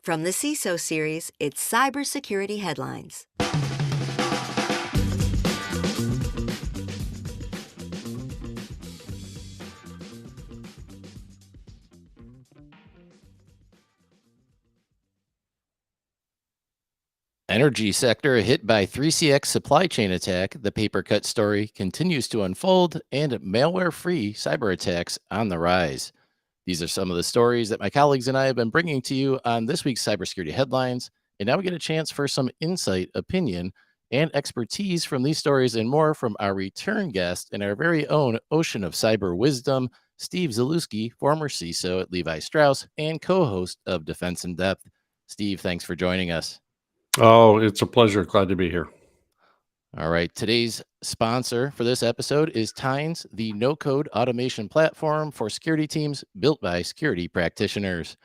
From the CISO Series, it's cybersecurity headlines. Energy sector hit by 3CX supply chain attack. The Papercut story continues to unfold, and malware-free cyber attacks on the rise. These are some of the stories that my colleagues and I have been bringing to you on this week's cybersecurity headlines. And now we get a chance for some insight, opinion, and expertise from these stories and more from our return guest and our very own ocean of cyber wisdom, Steve Zalewski, former CISO at Levi Strauss and co-host of Defense in Depth. Steve, thanks for joining us. Oh, it's a pleasure. Glad to be here. All right. Today's sponsor for this episode is Tines, the no-code automation platform for security teams built by security practitioners.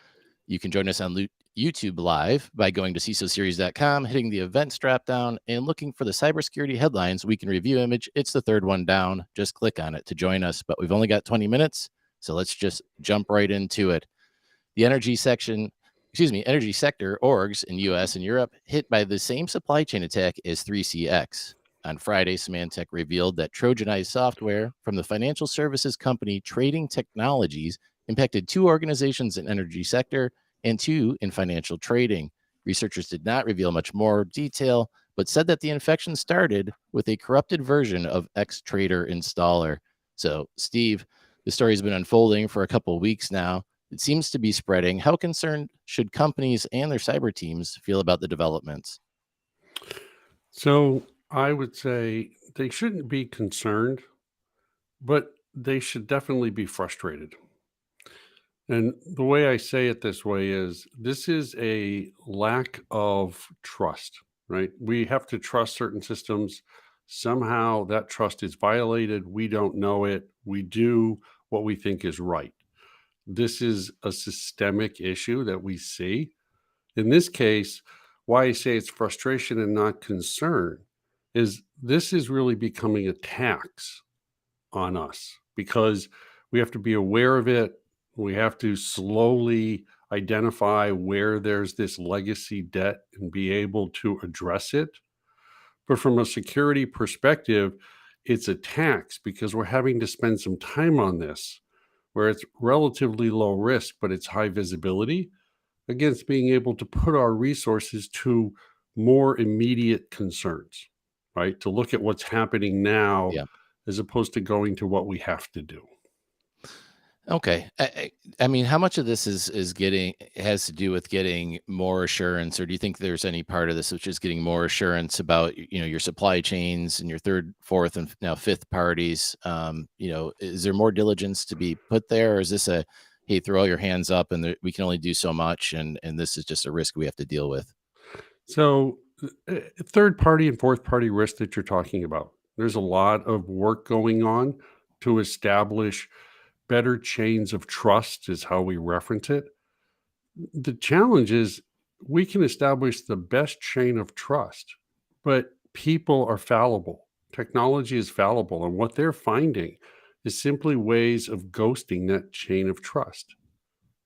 You can join us on YouTube Live by going to CISOSeries.com, hitting the events drop-down, and looking for the cybersecurity headlines we can review image. It's the third one down. Just click on it to join us. But we've only got 20 minutes, so let's just jump right into it. The energy sector orgs in US and Europe hit by the same supply chain attack as 3CX. On Friday, Symantec revealed that Trojanized software from the financial services company Trading Technologies impacted 2 organizations in energy sector and 2 in financial trading. Researchers did not reveal much more detail, but said that the infection started with a corrupted version of Xtrader installer. So, Steve, the story's been unfolding for a couple of weeks now. It seems to be spreading. How concerned should companies and their cyber teams feel about the developments? So I would say they shouldn't be concerned, but they should definitely be frustrated. And the way I say it this way is this is a lack of trust, right? We have to trust certain systems. Somehow that trust is violated. We don't know it. We do what we think is right. This is a systemic issue that we see. In this case, why I say it's frustration and not concern is this is really becoming a tax on us because we have to be aware of it. We have to slowly identify where there's this legacy debt and be able to address it. But from a security perspective, it's a tax because we're having to spend some time on this where it's relatively low risk, but it's high visibility against being able to put our resources to more immediate concerns, right? To look at what's happening now as opposed to going to what we have to do. Okay. I mean, how much of this has to do with getting more assurance, or do you think there's any part of this which is getting more assurance about, your supply chains and your third, fourth, and now fifth parties? Is there more diligence to be put there, or is this a, hey, throw all your hands up and we can only do so much, and this is just a risk we have to deal with? So third party and fourth party risk that you're talking about, there's a lot of work going on to establish better chains of trust is how we reference it. The challenge is we can establish the best chain of trust, but people are fallible. Technology is fallible. And what they're finding is simply ways of ghosting that chain of trust.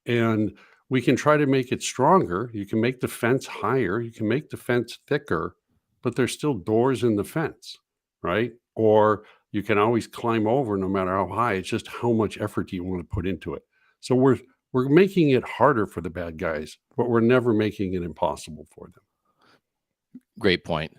And we can try to make it stronger. You can make the fence higher. You can make the fence thicker, but there's still doors in the fence, right? Or you can always climb over no matter how high. It's just how much effort do you want to put into it. So we're making it harder for the bad guys, but we're never making it impossible for them. Great point.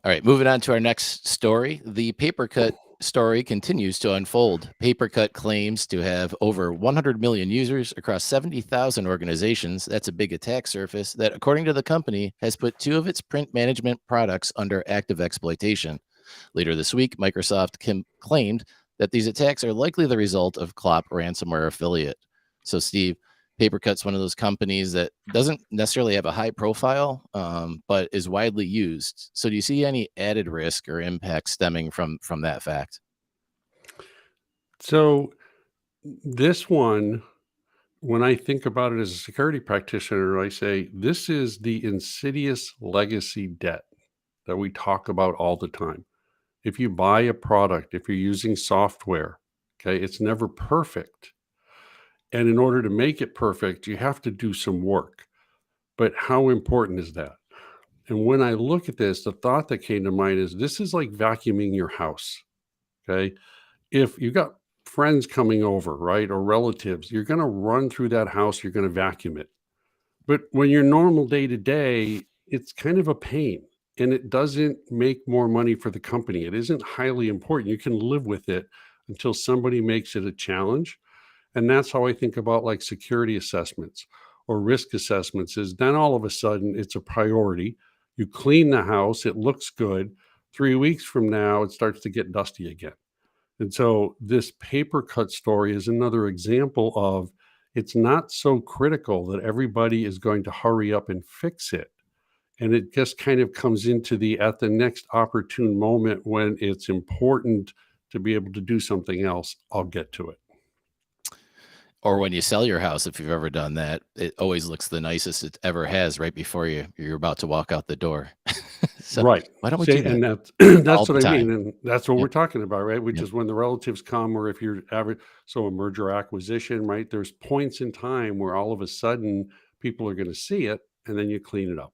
All right, moving on to our next story. The Papercut story continues to unfold. Papercut claims to have over 100 million users across 70,000 organizations. That's a big attack surface that, according to the company, has put 2 of its print management products under active exploitation. Later this week, Microsoft claimed that these attacks are likely the result of Clop ransomware affiliate. So, Steve, Papercut's one of those companies that doesn't necessarily have a high profile, but is widely used. So do you see any added risk or impact stemming from that fact? So this one, when I think about it as a security practitioner, I say this is the insidious legacy debt that we talk about all the time. If you buy a product, if you're using software, okay, it's never perfect. And in order to make it perfect, you have to do some work. but how important is that? And when I look at this, the thought that came to mind is this is like vacuuming your house. Okay. If you got friends coming over, right, or relatives, you're going to run through that house, you're going to vacuum it. But when you're normal day to day, it's kind of a pain and it doesn't make more money for the company. It isn't highly important. You can live with it until somebody makes it a challenge. And that's how I think about like security assessments or risk assessments is then all of a sudden it's a priority. You clean the house, it looks good. 3 weeks from now, it starts to get dusty again. And so this paper cut story is another example of it's not so critical that everybody is going to hurry up and fix it. And it just kind of comes into the at the next opportune moment when it's important to be able to do something else, I'll get to it. Or when you sell your house, if you've ever done that, it always looks the nicest it ever has right before you're about to walk out the door. So Right. why don't we See, do that and that's all that's the what I mean. time? And that's what Yep, we're talking about, right? Which yep. is when the relatives come, or if you're average, so a merger acquisition, right? There's points in time where all of a sudden people are going to see it and then you clean it up.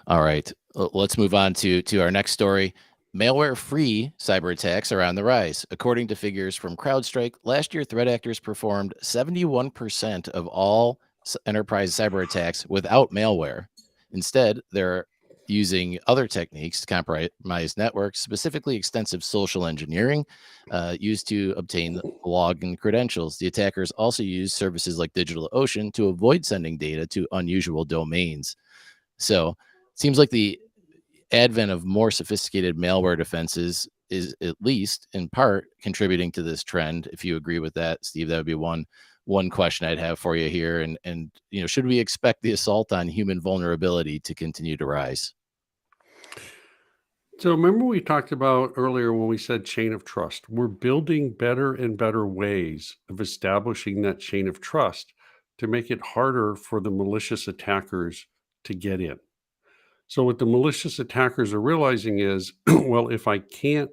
All right, let's move on to our next story. Malware-free cyber attacks are on the rise. According to figures from CrowdStrike, last year threat actors performed 71% of all enterprise cyber attacks without malware. Instead, they're using other techniques to compromise networks, specifically extensive social engineering used to obtain login credentials. The attackers also use services like DigitalOcean to avoid sending data to unusual domains. So it seems like the advent of more sophisticated malware defenses is at least in part contributing to this trend. If you agree with that, Steve, that would be one question I'd have for you here. And should we expect the assault on human vulnerability to continue to rise? So remember we talked about earlier when we said chain of trust. We're building better and better ways of establishing that chain of trust to make it harder for the malicious attackers to get in. So what the malicious attackers are realizing is, well, if I can't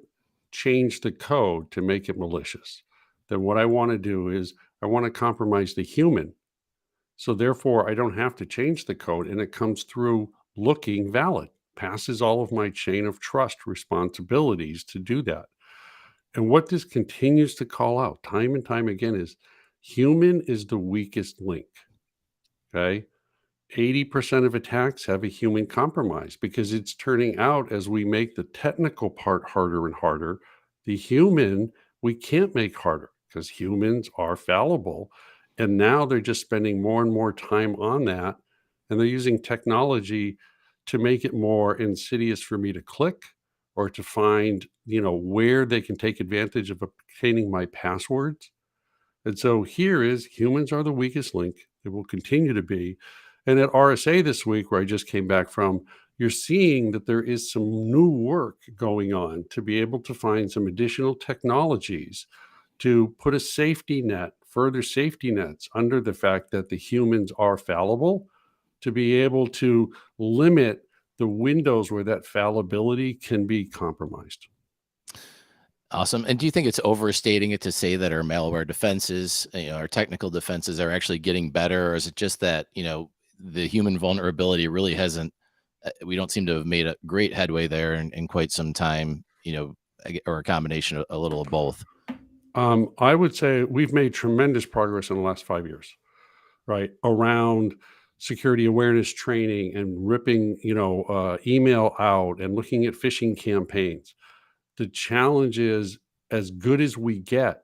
change the code to make it malicious, then what I want to do is I want to compromise the human. So therefore, I don't have to change the code and it comes through looking valid, passes all of my chain of trust responsibilities to do that. And what this continues to call out time and time again is human is the weakest link. Okay. 80% of attacks have a human compromise because it's turning out as we make the technical part harder and harder, the human we can't make harder because humans are fallible. And now they're just spending more and more time on that. And they're using technology to make it more insidious for me to click or to find, where they can take advantage of obtaining my passwords. And so here is humans are the weakest link. They will continue to be. And at RSA this week, where I just came back from, you're seeing that there is some new work going on to be able to find some additional technologies to put a safety net, further safety nets under the fact that the humans are fallible, to be able to limit the windows where that fallibility can be compromised. Awesome. And do you think it's overstating it to say that our malware defenses, our technical defenses are actually getting better? Or is it just that, the human vulnerability really hasn't, we don't seem to have made a great headway there in quite some time, or a combination of a little of both? I would say we've made tremendous progress in the last 5 years, right? Around security awareness training and ripping, email out and looking at phishing campaigns. The challenge is as good as we get,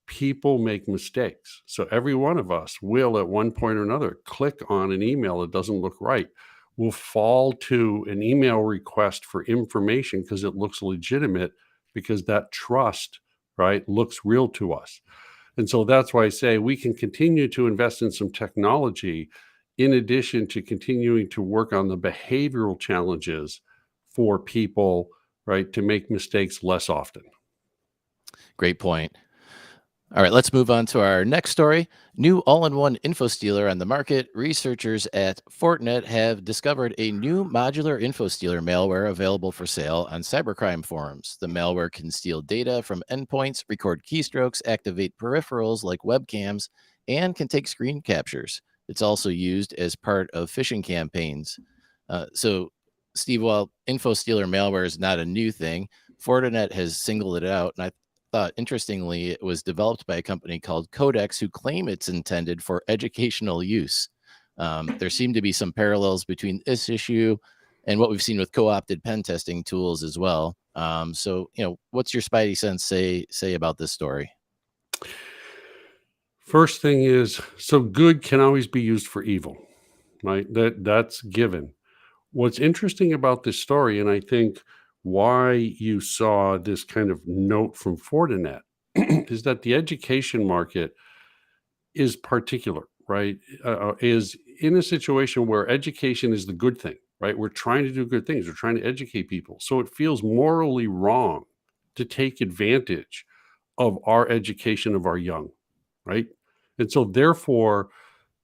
people make mistakes. So every one of us will at one point or another click on an email that doesn't look right. We'll fall to an email request for information because it looks legitimate because that trust, right, looks real to us. And so that's why I say we can continue to invest in some technology in addition to continuing to work on the behavioral challenges for people, right, to make mistakes less often. Great point. All right, let's move on to our next story. New all-in-one InfoSteeler on the market. Researchers at Fortinet have discovered a new modular InfoSteeler malware available for sale on cybercrime forums. The malware can steal data from endpoints, record keystrokes, activate peripherals like webcams, and can take screen captures. It's also used as part of phishing campaigns. So, Steve, while InfoSteeler malware is not a new thing, Fortinet has singled it out. And I thought, interestingly, it was developed by a company called Codex, who claim it's intended for educational use. There seem to be some parallels between this issue and what we've seen with co-opted pen testing tools as well. So, what's your spidey sense say about this story? First thing is, so good can always be used for evil, right? That's given. What's interesting about this story, and I think why you saw this kind of note from Fortinet, is that the education market is particular, right? Is in a situation where education is the good thing, right? We're trying to do good things. We're trying to educate people. So it feels morally wrong to take advantage of our education of our young, right? And so therefore,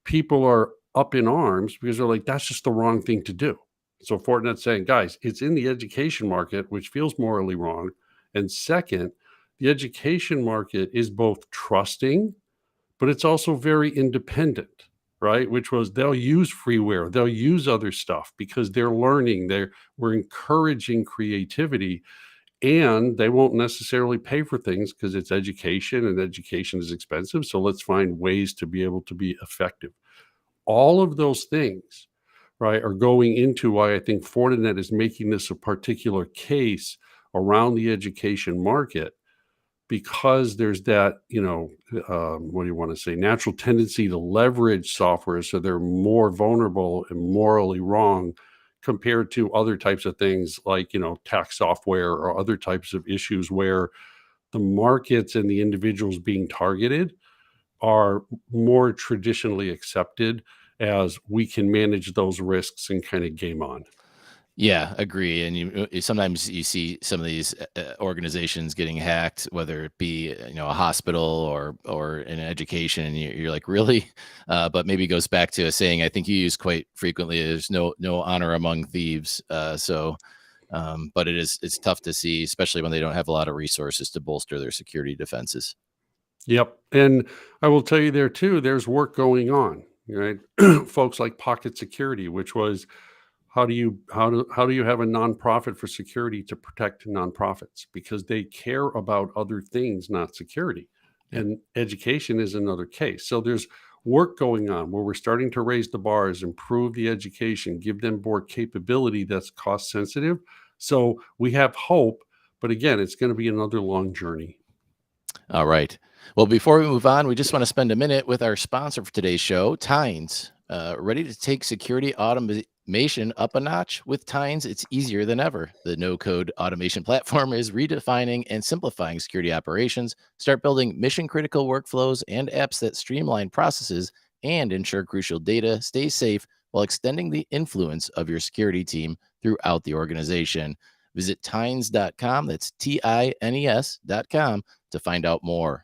people are up in arms because they're like, that's just the wrong thing to do. So Fortinet's saying, guys, it's in the education market, which feels morally wrong. And second, the education market is both trusting, but it's also very independent, right? Which was they'll use freeware, they'll use other stuff because they're learning. We're encouraging creativity, and they won't necessarily pay for things because it's education and education is expensive. So let's find ways to be able to be effective. All of those things, right, are going into why I think Fortinet is making this a particular case around the education market, because there's that, what do you want to say, natural tendency to leverage software so they're more vulnerable and morally wrong compared to other types of things like, tax software or other types of issues where the markets and the individuals being targeted are more traditionally accepted as we can manage those risks and kind of game on. Yeah, agree. And sometimes you see some of these organizations getting hacked, whether it be a hospital or in education, and you're like, really? But maybe it goes back to a saying I think you use quite frequently: "There's no honor among thieves." But it's tough to see, especially when they don't have a lot of resources to bolster their security defenses. Yep. And I will tell you there too, there's work going on, right? Folks like Pocket Security, which was how do you have a nonprofit for security to protect nonprofits? Because they care about other things, not security. Yep. And education is another case. So there's work going on where we're starting to raise the bars, improve the education, give them more capability that's cost sensitive. So we have hope, but again, it's going to be another long journey. All right. Well, before we move on, we just want to spend a minute with our sponsor for today's show, Tynes. Ready to take security automation up a notch? With Tynes, it's easier than ever. The no-code automation platform is redefining and simplifying security operations. Start building mission-critical workflows and apps that streamline processes and ensure crucial data stays safe while extending the influence of your security team throughout the organization. Visit Tynes.com. That's TINES.com to find out more.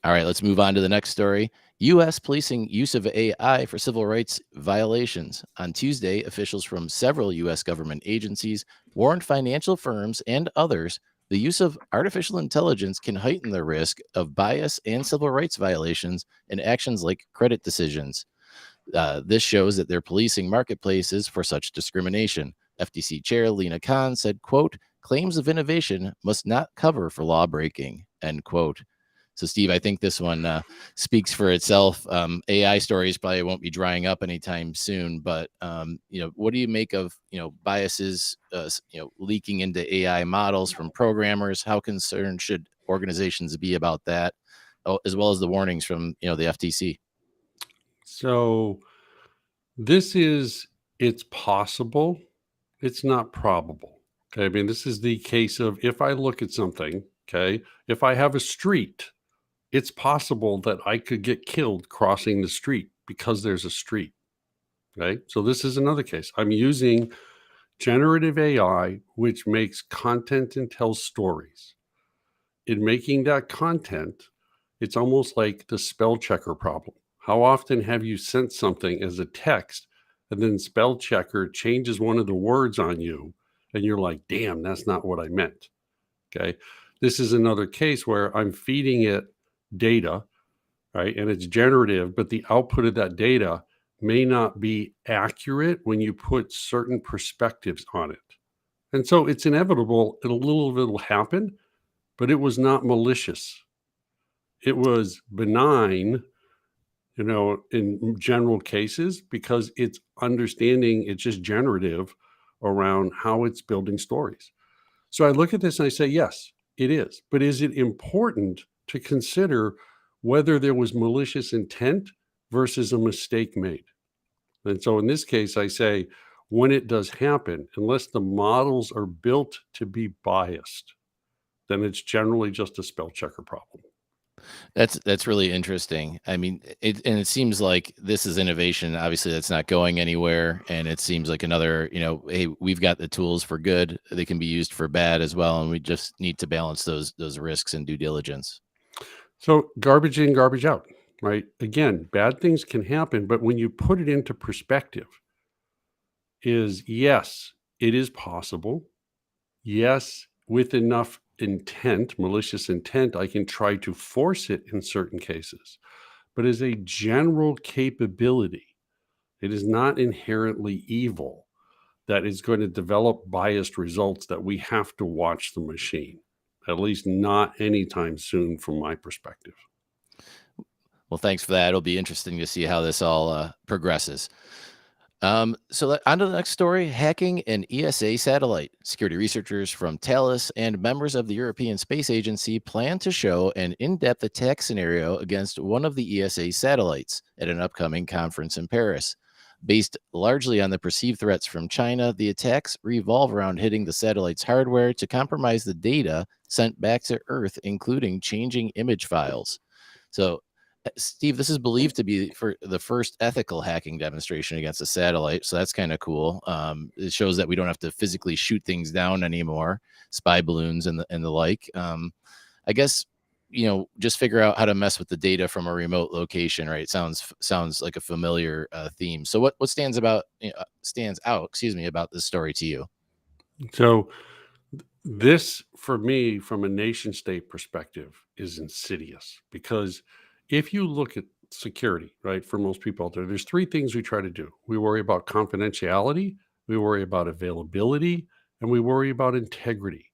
All right, let's move on to the next story. U.S. policing use of AI for civil rights violations. On Tuesday, officials from several U.S. government agencies warned financial firms and others the use of artificial intelligence can heighten the risk of bias and civil rights violations in actions like credit decisions. This shows that they're policing marketplaces for such discrimination. FTC Chair Lena Khan said, quote, "Claims of innovation must not cover for law breaking," end quote. So, Steve, I think this one speaks for itself. AI stories probably won't be drying up anytime soon, but what do you make of biases leaking into AI models from programmers? How concerned should organizations be about that, as well as the warnings from the FTC? So it's possible, it's not probable. Okay. I mean, this is the case of if I look at something, okay, if I have a street, it's possible that I could get killed crossing the street because there's a street. Okay. So this is another case. I'm using generative AI, which makes content and tells stories. In making that content, it's almost like the spell checker problem. How often have you sent something as a text and then spell checker changes one of the words on you and you're like, damn, that's not what I meant. Okay. This is another case where I'm feeding it data, right? And it's generative, but the output of that data may not be accurate when you put certain perspectives on it. And so it's inevitable, a little bit will happen, but it was not malicious. It was benign, in general cases, because it's understanding, it's just generative around how it's building stories. So I look at this and I say, yes, it is. But is it important to consider whether there was malicious intent versus a mistake made? And so in this case, I say, when it does happen, unless the models are built to be biased, then it's generally just a spell checker problem. That's really interesting. I mean, it seems like this is innovation. Obviously, that's not going anywhere, and it seems like another. Hey, we've got the tools for good. They can be used for bad as well, and we just need to balance those risks and due diligence. So garbage in, garbage out, right? Again, bad things can happen, but when you put it into perspective, is yes, it is possible. Yes, with enough intent, malicious intent, I can try to force it in certain cases. But as a general capability, it is not inherently evil that is going to develop biased results that we have to watch the machine, at least not anytime soon from my perspective. Well, thanks for that. It'll be interesting to see how this all progresses. So on to the next story, hacking an ESA satellite. Security researchers from Thales and members of the European Space Agency plan to show an in-depth attack scenario against one of the ESA satellites at an upcoming conference in Paris. Based largely on the perceived threats from China, the attacks revolve around hitting the satellite's hardware to compromise the data sent back to Earth, including changing image files. So Steve, this is believed to be for the first ethical hacking demonstration against a satellite, so that's kind of cool. It shows that we don't have to physically shoot things down anymore, spy balloons and the like. I guess just figure out how to mess with the data from a remote location, right? Sounds like a familiar theme. So what stands out, about this story to you? So this, for me, from a nation state perspective, is insidious because if you look at security, right, for most people out there, there's three things we try to do. We worry about confidentiality, we worry about availability, and we worry about integrity.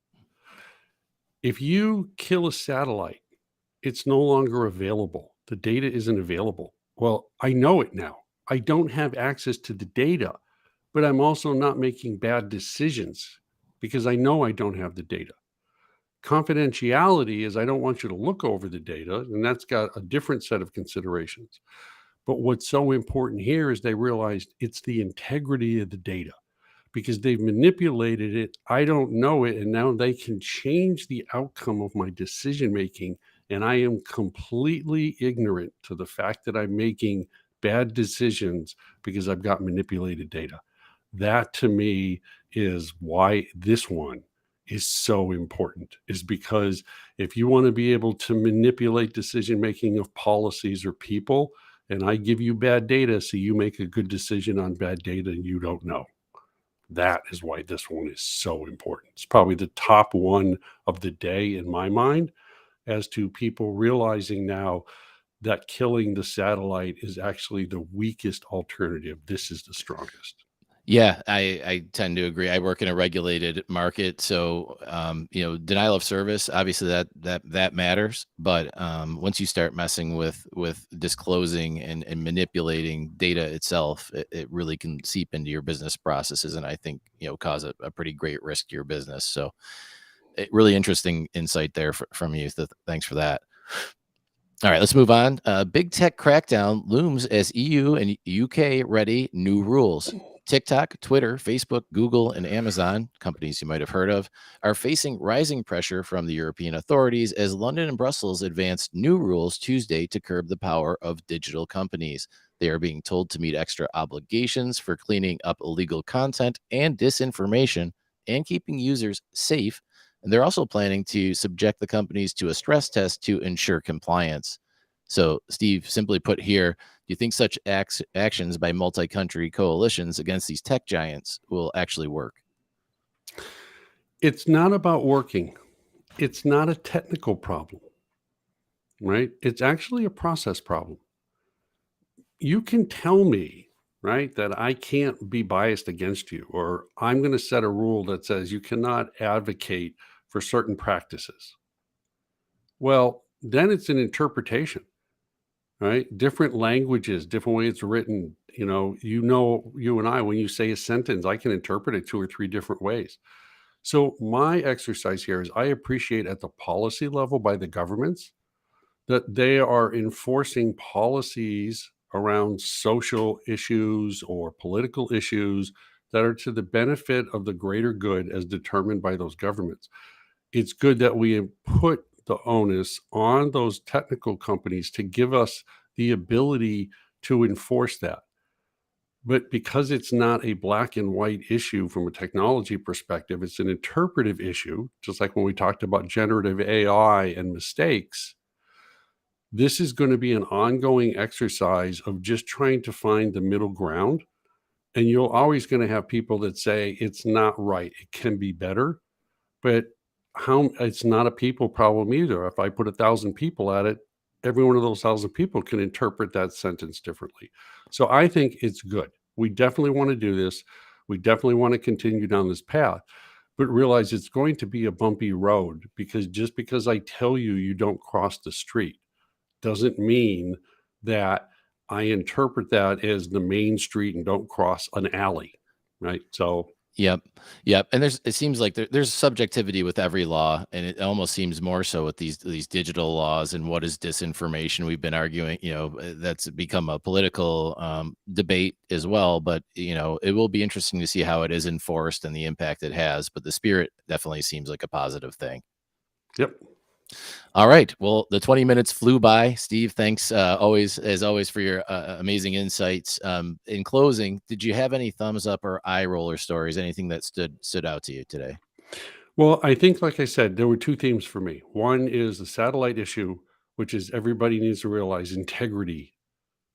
If you kill a satellite, it's no longer available. The data isn't available. Well, I know it now. I don't have access to the data, but I'm also not making bad decisions because I know I don't have the data. Confidentiality is I don't want you to look over the data, and that's got a different set of considerations. But what's so important here is they realized it's the integrity of the data because they've manipulated it. I don't know it, and now they can change the outcome of my decision making. And I am completely ignorant to the fact that I'm making bad decisions because I've got manipulated data. That to me is why this one is so important, is because if you want to be able to manipulate decision making of policies or people, and I give you bad data so you make a good decision on bad data and you don't know. That is why this one is so important. It's probably the top one of the day in my mind, as to people realizing now that killing the satellite is actually the weakest alternative. This is the strongest. Yeah, I tend to agree. I work in a regulated market, so denial of service, obviously that matters. But once you start messing with disclosing and manipulating data itself, it really can seep into your business processes, and I think cause a pretty great risk to your business. So, really interesting insight there from you. Thanks for that. All right, let's move on. Big tech crackdown looms as EU and UK ready new rules. TikTok, Twitter, Facebook, Google, and Amazon, companies you might have heard of, are facing rising pressure from the European authorities as London and Brussels advanced new rules Tuesday to curb the power of digital companies. They are being told to meet extra obligations for cleaning up illegal content and disinformation and keeping users safe. And they're also planning to subject the companies to a stress test to ensure compliance. So, Steve, simply put here, do you think such actions by multi-country coalitions against these tech giants will actually work? It's not about working. It's not a technical problem. right? It's actually a process problem. You can tell me, right, that I can't be biased against you, or I'm going to set a rule that says you cannot advocate for certain practices. Well, then it's an interpretation, right? Different languages, different way it's written. You and I, when you say a sentence, I can interpret it 2 or 3 different ways. So my exercise here is I appreciate at the policy level by the governments that they are enforcing policies around social issues or political issues that are to the benefit of the greater good as determined by those governments. It's good that we put the onus on those technical companies to give us the ability to enforce that. But because it's not a black and white issue from a technology perspective, it's an interpretive issue, just like when we talked about generative AI and mistakes. This is going to be an ongoing exercise of just trying to find the middle ground. And you're always going to have people that say it's not right. It can be better, but it's not a people problem either. If I put 1,000 people at it, every one of those 1,000 people can interpret that sentence differently. So I think it's good. We definitely want to do this. We definitely want to continue down this path, but realize it's going to be a bumpy road, because just because I tell you you don't cross the street doesn't mean that I interpret that as the main street and don't cross an alley, right? So Yep. And it seems like there's subjectivity with every law, and it almost seems more so with these digital laws and what is disinformation. We've been arguing, that's become a political debate as well. But it will be interesting to see how it is enforced and the impact it has. But the spirit definitely seems like a positive thing. Yep. All right. Well, the 20 minutes flew by. Steve, thanks always for your amazing insights. In closing, did you have any thumbs up or eye roller stories? Anything that stood out to you today? Well, I think, like I said, there were 2 themes for me. One is the satellite issue, which is everybody needs to realize integrity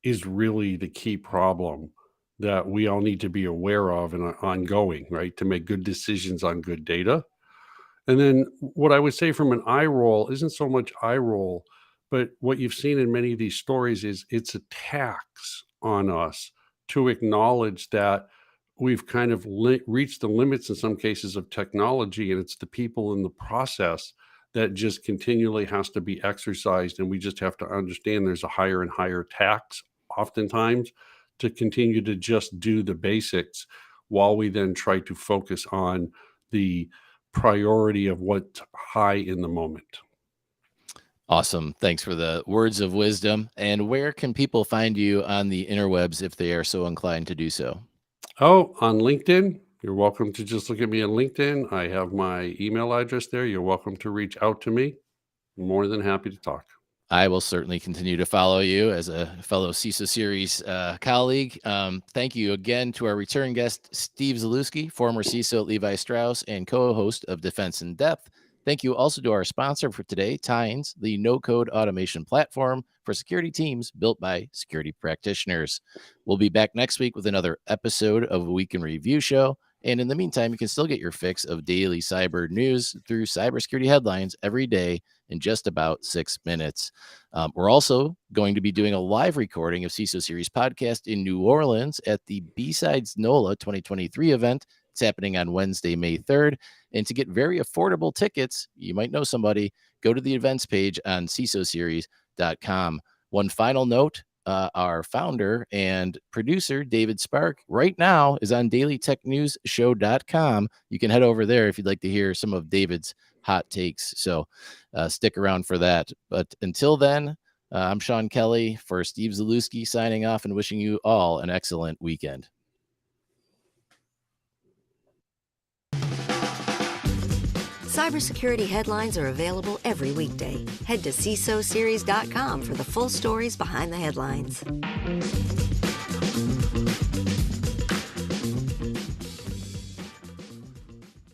is really the key problem that we all need to be aware of and ongoing, right? To make good decisions on good data. And then what I would say from an eye roll isn't so much eye roll, but what you've seen in many of these stories is it's a tax on us to acknowledge that we've kind of reached the limits in some cases of technology, and it's the people in the process that just continually has to be exercised. And we just have to understand there's a higher and higher tax oftentimes to continue to just do the basics while we then try to focus on the priority of what's high in the moment. Awesome. Thanks for the words of wisdom. And where can people find you on the interwebs if they are so inclined to do so? Oh, on LinkedIn, you're welcome to just look at me on LinkedIn. I have my email address there. You're welcome to reach out to me. I'm more than happy to talk. I will certainly continue to follow you as a fellow CISO Series colleague. Thank you again to our return guest, Steve Zalewski, former CISO at Levi Strauss and co-host of Defense in Depth. Thank you also to our sponsor for today, Tynes, the no-code automation platform for security teams built by security practitioners. We'll be back next week with another episode of a Week in Review show. And in the meantime, you can still get your fix of daily cyber news through cybersecurity headlines every day in just about 6 minutes. We're also going to be doing a live recording of CISO Series podcast in New Orleans at the B-Sides NOLA 2023 event. It's happening on Wednesday, May 3rd. And to get very affordable tickets, you might know somebody, go to the events page on CISOseries.com. One final note, our founder and producer, David Spark, right now is on dailytechnewsshow.com. You can head over there if you'd like to hear some of David's hot takes. So stick around for that. But until then, I'm Sean Kelly for Steve Zalewski signing off and wishing you all an excellent weekend. Cybersecurity headlines are available every weekday. Head to CISOseries.com for the full stories behind the headlines.